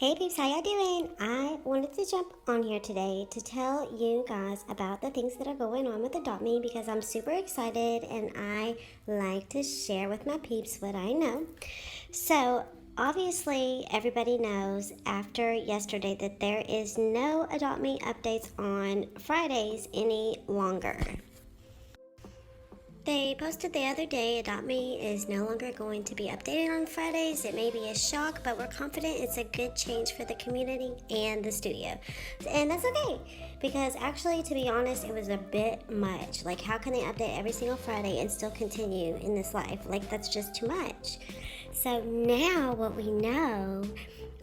Hey peeps, how y'all doing? I wanted to jump on here today to tell you guys about the things that are going on with Adopt Me because I'm super excited and I like to share with my peeps what I know. So obviously everybody knows after yesterday that there is no Adopt Me updates on Fridays any longer. They posted the other day, Adopt Me is no longer going to be updated on Fridays. It may be a shock, but we're confident it's a good change for the community and the studio. And that's okay, because actually, to be honest, it was a bit much. Like, how can they update every single Friday and still continue in this life? Like, that's just too much. So now what we know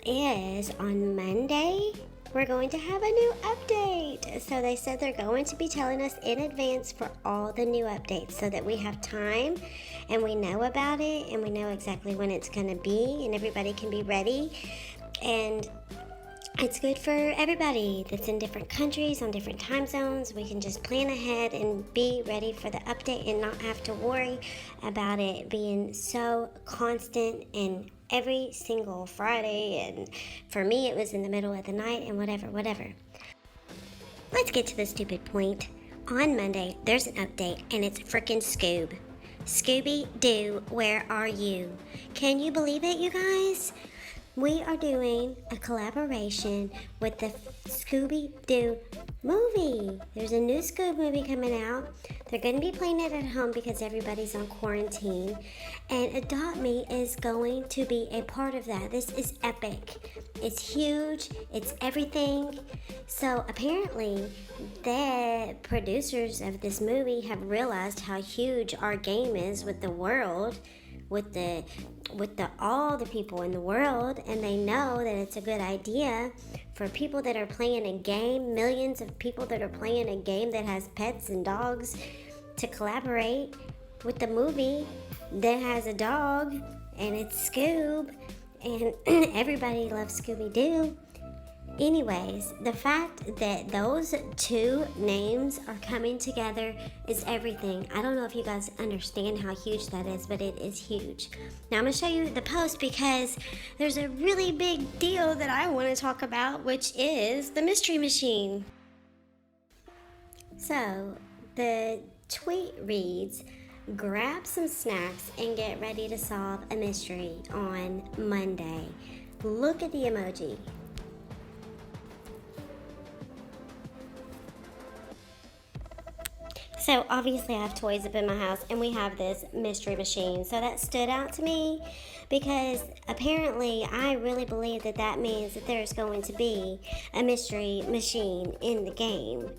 is on Monday, we're going to have a new update. So they said they're going to be telling us in advance for all the new updates so that we have time and we know about it and we know exactly when it's going to be and everybody can be ready. And it's good for everybody that's in different countries, on different time zones. We can just plan ahead and be ready for the update and not have to worry about it being so constant and every single Friday. And for me, it was in the middle of the night and whatever. Let's get to the stupid point. On Monday, there's an update and it's frickin' Scoob. Scooby-Doo, where are you? Can you believe it, you guys? We are doing a collaboration with the Scooby-Doo movie. There's a new Scoob movie coming out. They're going to be playing it at home because everybody's on quarantine. And Adopt Me is going to be a part of that. This is epic. It's huge. It's everything. So apparently, the producers of this movie have realized how huge our game is with the world. With all the people in the world, and they know that it's a good idea for people that are playing a game, millions of people that are playing a game that has pets and dogs, to collaborate with the movie that has a dog and it's Scoob, and everybody loves Scooby-Doo. Anyways, the fact that those two names are coming together is everything. I don't know if you guys understand how huge that is, but it is huge. Now I'm going to show you the post because there's a really big deal that I want to talk about, which is the mystery machine. So the tweet reads, grab some snacks and get ready to solve a mystery on Monday. Look at the emoji. So obviously I have toys up in my house and we have this mystery machine. So that stood out to me because apparently I really believe that that means that there's going to be a mystery machine in the game.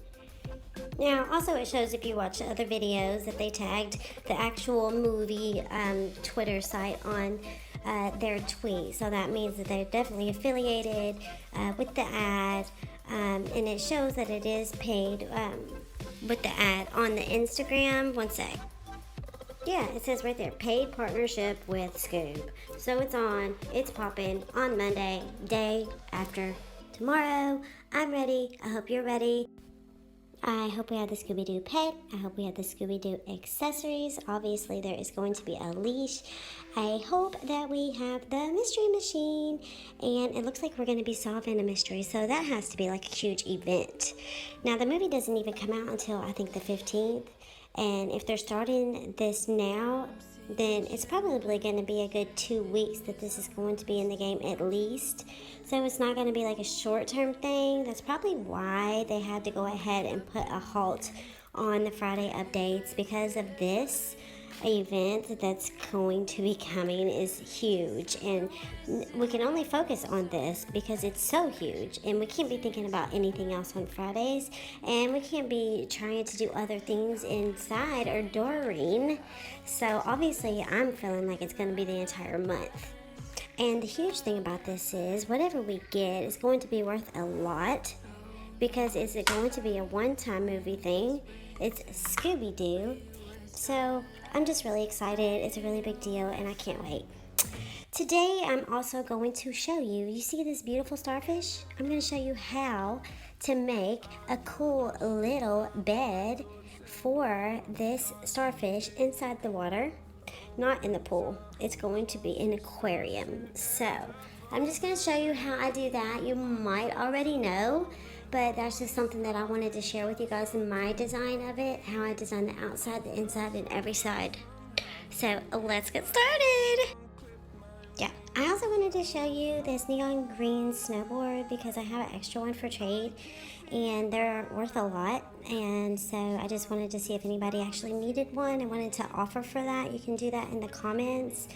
Now also it shows, if you watch other videos, that they tagged the actual movie Twitter site on their tweet. So that means that they're definitely affiliated with the ad, and it shows that it is paid with the ad on the Instagram. One sec. Yeah, it says right there, paid partnership with Scoob. So it's popping on Monday, day after tomorrow. I'm ready. I hope you're ready. I hope we have the Scooby-Doo pet. I hope we have the Scooby-Doo accessories. Obviously, there is going to be a leash. I hope that we have the mystery machine. And it looks like we're going to be solving a mystery. So that has to be like a huge event. Now, the movie doesn't even come out until, I think, the 15th. And if they're starting this now, then it's probably going to be a good 2 weeks that this is going to be in the game at least. So it's not going to be like a short-term thing. That's probably why they had to go ahead and put a halt on the Friday updates, because of this event that's going to be coming is huge, and we can only focus on this because it's so huge, and we can't be thinking about anything else on Fridays, and we can't be trying to do other things inside or during. So obviously I'm feeling like it's going to be the entire month. And the huge thing about this is whatever we get is going to be worth a lot, because is it going to be a one-time movie thing? It's Scooby-Doo. So I'm just really excited. It's a really big deal and I can't wait. Today I'm also going to show you see this beautiful starfish? I'm going to show you how to make a cool little bed for this starfish inside the water. Not in the pool. It's going to be an aquarium. So I'm just going to show you how I do that. You might already know, but that's just something that I wanted to share with you guys in my design of it, how I design the outside, the inside, and every side. So let's get started. Yeah, I also wanted to show you this neon green snowboard because I have an extra one for trade and they're worth a lot, and so I just wanted to see if anybody actually needed one. I wanted to offer for that. You can do that in the comments.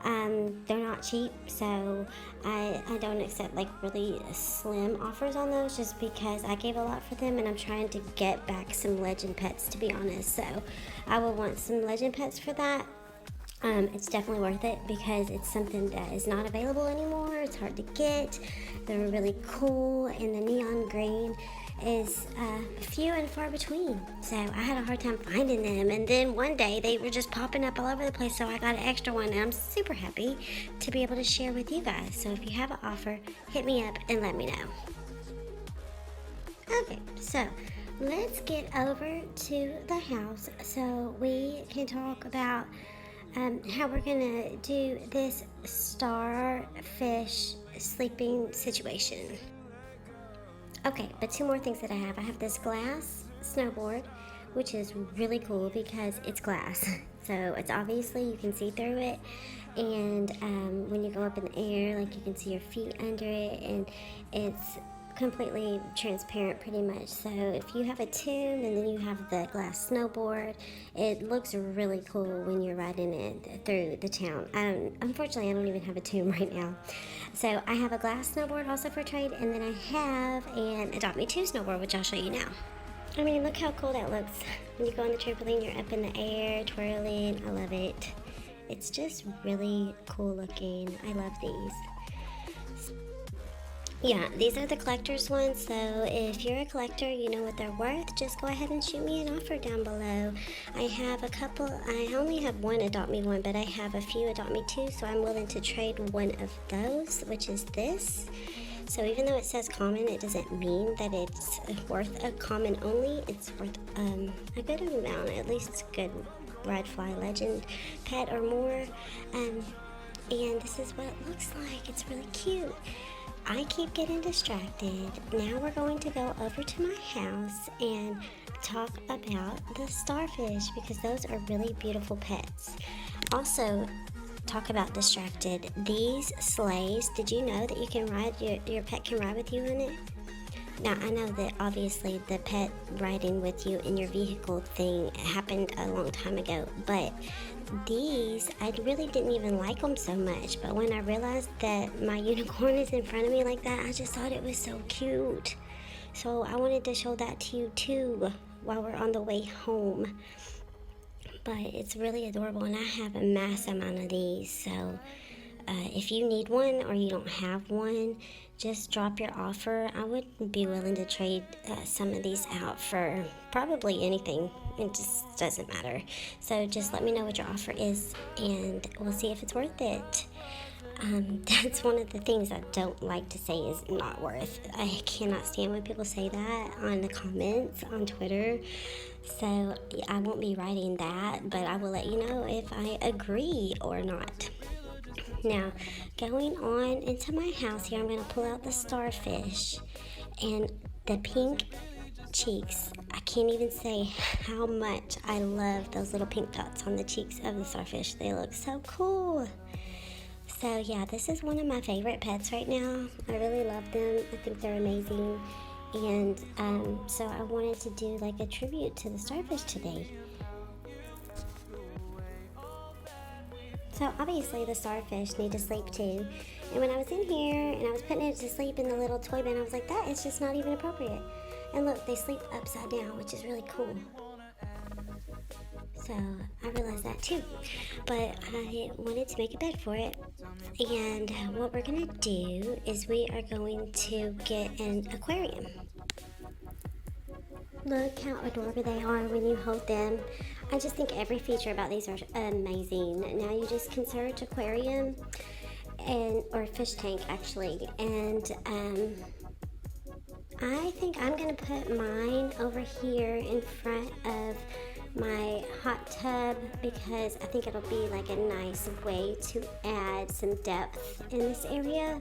They're not cheap, so I don't accept like really slim offers on those just because I gave a lot for them and I'm trying to get back some legend pets, to be honest. So I will want some legend pets for that. It's definitely worth it because it's something that is not available anymore. It's hard to get. They're really cool, and the neon green is few and far between. So I had a hard time finding them, and then one day they were just popping up all over the place, so I got an extra one, and I'm super happy to be able to share with you guys. So if you have an offer, hit me up and let me know. Okay, so let's get over to the house so we can talk about how we're gonna do this starfish sleeping situation. Okay, but two more things that I have. I have this glass snowboard, which is really cool because it's glass. So it's obviously, you can see through it. And when you go up in the air, like you can see your feet under it, and it's completely transparent pretty much. So if you have a tune and then you have the glass snowboard, it looks really cool when you're riding it through the town. Unfortunately, I don't even have a tune right now. So I have a glass snowboard also for trade, and then I have an Adopt Me 2 snowboard, which I'll show you now. I mean, look how cool that looks. When you go on the trampoline, you're up in the air, twirling. I love it. It's just really cool looking. I love these. Yeah, these are the collector's ones, so if you're a collector, you know what they're worth, just go ahead and shoot me an offer down below. I have a couple, I only have one Adopt Me 1, but I have a few Adopt Me 2, so I'm willing to trade one of those, which is this. So even though it says common, it doesn't mean that it's worth a common only. It's worth a good amount, at least a good Red Fly Legend pet or more. And this is what it looks like. It's really cute. I keep getting distracted. Now we're going to go over to my house and talk about the starfish because those are really beautiful pets. Also, talk about distracted. These sleighs, did you know that you can ride, your pet can ride with you in it? Now, I know that obviously the pet riding with you in your vehicle thing happened a long time ago, but these, I really didn't even like them so much, but when I realized that my unicorn is in front of me like that, I just thought it was so cute. So I wanted to show that to you too while we're on the way home. But it's really adorable, and I have a mass amount of these, so if you need one or you don't have one, just drop your offer. I would be willing to trade some of these out for probably anything. It just doesn't matter. So just let me know what your offer is and we'll see if it's worth it. That's one of the things I don't like to say is not worth. I cannot stand when people say that on the comments on Twitter. So I won't be writing that, but I will let you know if I agree or not. Now, going on into my house here, I'm going to pull out the starfish and the pink cheeks. I can't even say how much I love those little pink dots on the cheeks of the starfish. They look so cool. So yeah, this is one of my favorite pets right now. I really love them. I think they're amazing. And so I wanted to do like a tribute to the starfish today. So obviously the starfish need to sleep too. And when I was in here and I was putting it to sleep in the little toy bin, I was like, that is just not even appropriate. And look, they sleep upside down, which is really cool. So I realized that too. But I wanted to make a bed for it. And what we're going to do is we are going to get an aquarium. Look how adorable they are when you hold them. I just think every feature about these are amazing. Now you just can search aquarium or fish tank actually. And I think I'm going to put mine over here in front of my hot tub because I think it'll be like a nice way to add some depth in this area.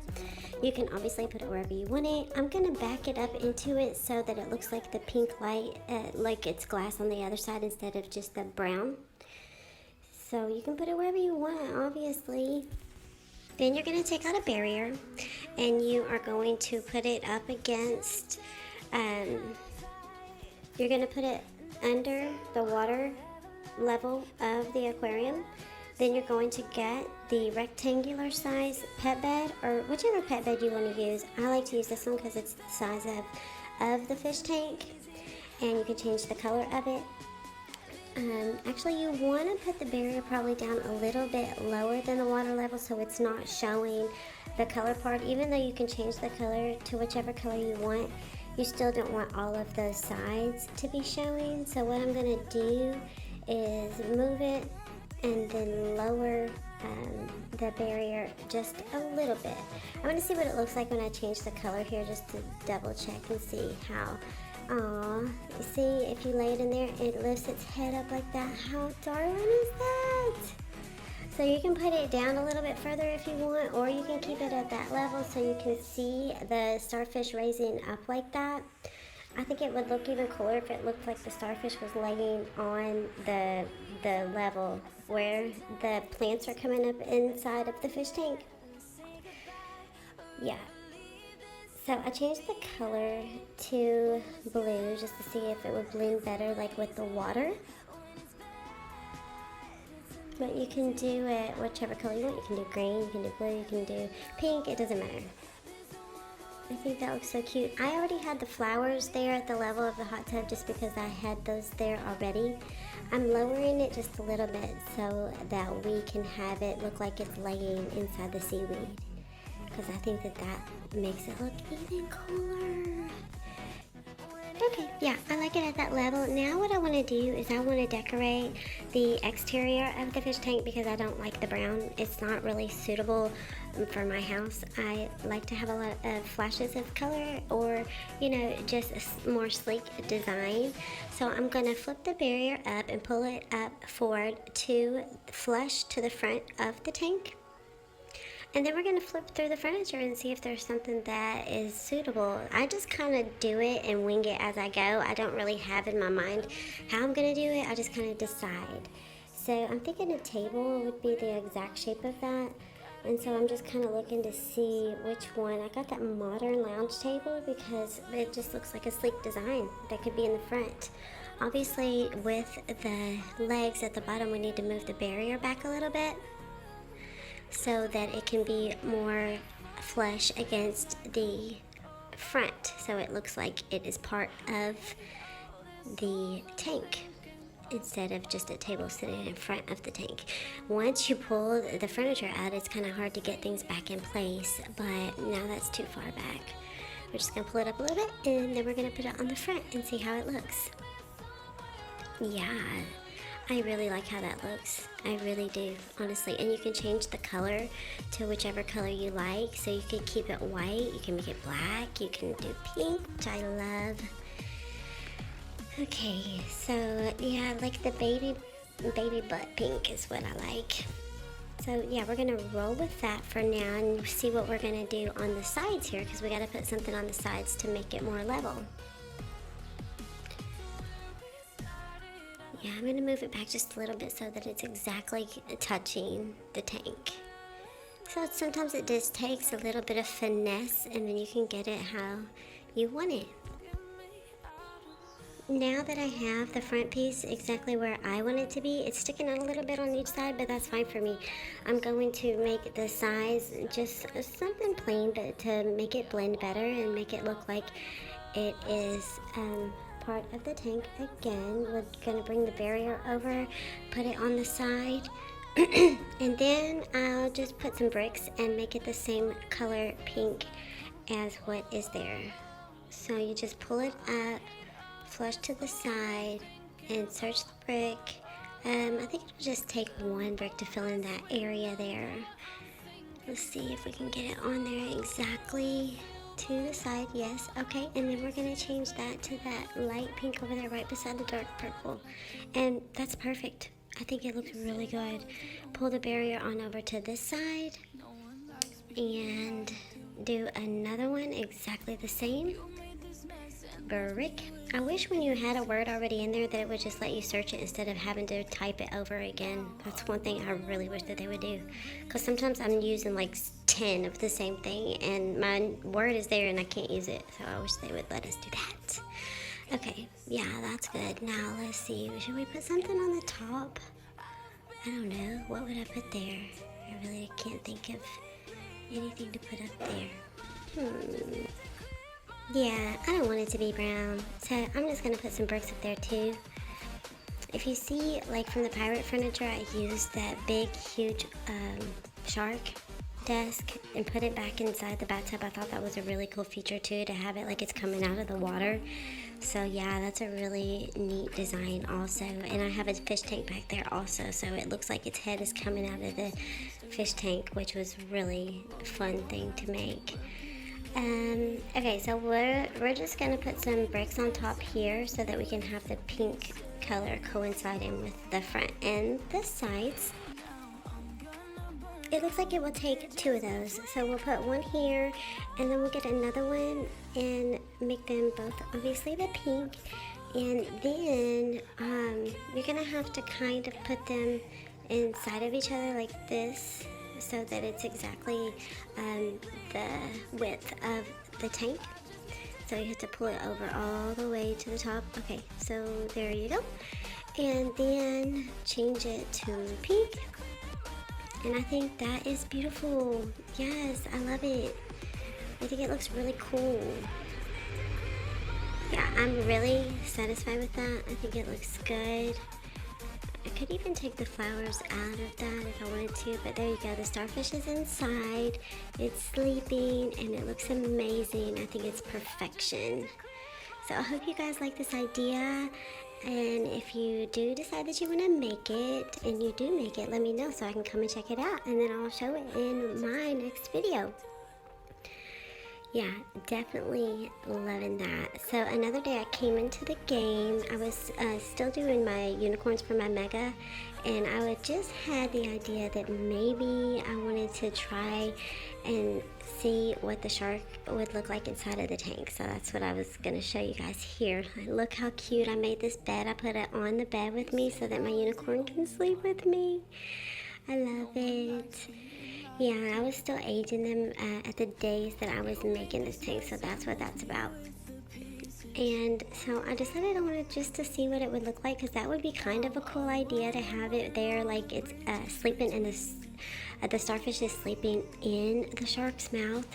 You can obviously put it wherever you want it. I'm gonna back it up into it so that it looks like the pink light, like it's glass on the other side instead of just the brown. So you can put it wherever you want, obviously. Then you're gonna take out a barrier and you are going to put it up against, you're gonna put it under the water level of the aquarium. Then you're going to get the rectangular size pet bed, or whichever pet bed you want to use. I like to use this one because it's the size of the fish tank, and you can change the color of it. Actually, you want to put the barrier probably down a little bit lower than the water level so it's not showing the color part. Even though you can change the color to whichever color you want, you still don't want all of those sides to be showing. So what I'm going to do is move it and then lower the barrier just a little bit. I'm going to see what it looks like when I change the color here, just to double check and see how. Aw, see, if you lay it in there, it lifts its head up like that. How darling is that? So you can put it down a little bit further if you want, or you can keep it at that level so you can see the starfish raising up like that. I think it would look even cooler if it looked like the starfish was laying on the level where the plants are coming up inside of the fish tank. Yeah. So I changed the color to blue just to see if it would blend better like with the water. But you can do it whichever color you want. You can do green, you can do blue, you can do pink, it doesn't matter. I think that looks so cute. I already had the flowers there at the level of the hot tub just because I had those there already. I'm lowering it just a little bit so that we can have it look like it's laying inside the seaweed, because I think that makes it look even cooler. Okay, yeah, I like it at that level. Now what I want to do is I want to decorate the exterior of the fish tank because I don't like the brown. It's not really suitable for my house. I like to have a lot of flashes of color, or, you know, just a more sleek design. So I'm going to flip the barrier up and pull it up forward to flush to the front of the tank. And then we're going to flip through the furniture and see if there's something that is suitable. I just kind of do it and wing it as I go. I don't really have in my mind how I'm going to do it. I just kind of decide. So I'm thinking a table would be the exact shape of that. And so I'm just kind of looking to see which one. I got that modern lounge table because it just looks like a sleek design that could be in the front. Obviously, with the legs at the bottom, we need to move the barrier back a little bit so that it can be more flush against the front, so it looks like it is part of the tank instead of just a table sitting in front of the tank. Once you pull the furniture out, it's kind of hard to get things back in place, but now that's too far back. We're just gonna pull it up a little bit and then we're gonna put it on the front and see how it looks. Yeah, I really like how that looks. I really do, honestly. And you can change the color to whichever color you like. So you can keep it white, you can make it black, you can do pink, which I love. Okay, so yeah, like the baby butt pink is what I like. So yeah, we're gonna roll with that for now and see what we're gonna do on the sides here, because we gotta put something on the sides to make it more level. Yeah, I'm going to move it back just a little bit so that it's exactly touching the tank. So sometimes it just takes a little bit of finesse and then you can get it how you want it. Now that I have the front piece exactly where I want it to be, it's sticking out a little bit on each side, but that's fine for me. I'm going to make the size just something plain, but to make it blend better and make it look like it is part of the tank. Again, we're gonna bring the barrier over, put it on the side, and then I'll just put some bricks and make it the same color pink as what is there. So you just pull it up, flush to the side, and search the brick. I think it'll just take one brick to fill in that area there. Let's see if we can get it on there exactly to the side. Yes, okay, and then we're gonna change that to that light pink over there right beside the dark purple, and that's perfect. I think it looks really good. Pull the barrier on over to this side and do another one exactly the same. Brick. I wish when you had a word already in there that it would just let you search it instead of having to type it over again. That's one thing I really wish that they would do, because sometimes I'm using like 10 of the same thing and my word is there and I can't use it, so I wish they would let us do that. Okay, yeah, that's good. Now let's see, should we put something on the top? I don't know, what would I put there? I really can't think of anything to put up there. Yeah, I don't want it to be brown, so I'm just going to put some bricks up there too. If you see, like from the pirate furniture, I used that big, huge shark desk and put it back inside the bathtub. I thought that was a really cool feature too, to have it like it's coming out of the water. So yeah, that's a really neat design also. And I have a fish tank back there also, so it looks like its head is coming out of the fish tank, which was really a fun thing to make. Okay, so we're just gonna put some bricks on top here so that we can have the pink color coinciding with the front and the sides. It looks like it will take 2 of those, so we'll put one here and then we'll get another one and make them both obviously the pink, and then you're gonna have to kind of put them inside of each other like this, so that it's exactly the width of the tank. So you have to pull it over all the way to the top. Okay, so there you go. And then change it to pink. And I think that is beautiful. Yes, I love it. I think it looks really cool. Yeah, I'm really satisfied with that. I think it looks good. I could even take the flowers out of that if I wanted to, but there you go. The starfish is inside, it's sleeping, and it looks amazing. I think it's perfection. So I hope you guys like this idea, and if you do decide that you want to make it, and you do make it, let me know so I can come and check it out, and then I'll show it in my next video. Yeah, definitely loving that. So another day I came into the game. I was still doing my unicorns for my mega, and I would just had the idea that maybe I wanted to try and see what the shark would look like inside of the tank. So that's what I was going to show you guys here. Look how cute. I made this bed. I put it on the bed with me so that my unicorn can sleep with me. I love it. Yeah, I was still aging them at the days that I was making this tank, so that's what that's about. And so I decided I wanted just to see what it would look like, because that would be kind of a cool idea to have it there, like it's sleeping in this, the starfish is sleeping in the shark's mouth.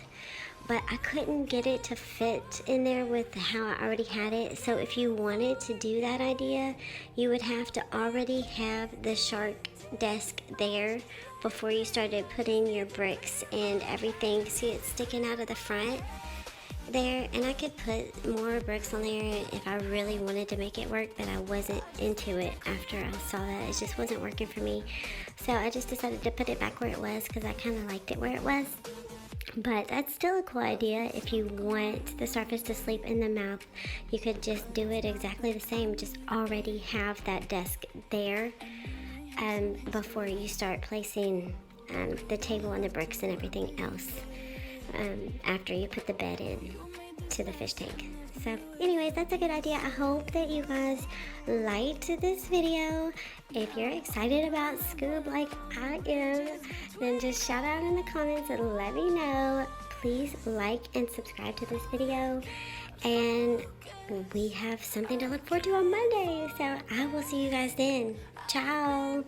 But I couldn't get it to fit in there with how I already had it. So if you wanted to do that idea, you would have to already have the shark desk there before you started putting your bricks and everything. See, it's sticking out of the front there, and I could put more bricks on there if I really wanted to make it work, but I wasn't into it after I saw that. It just wasn't working for me. So I just decided to put it back where it was, because I kind of liked it where it was. But that's still a cool idea. If you want the starfish to sleep in the mouth, you could just do it exactly the same. Just already have that desk there before you start placing the table and the bricks and everything else after you put the bed in to the fish tank. So anyways, that's a good idea. I hope that you guys liked this video. If you're excited about Scoob like I am, then just shout out in the comments and let me know. Please like and subscribe to this video, and we have something to look forward to on Monday. So I will see you guys then. Ciao.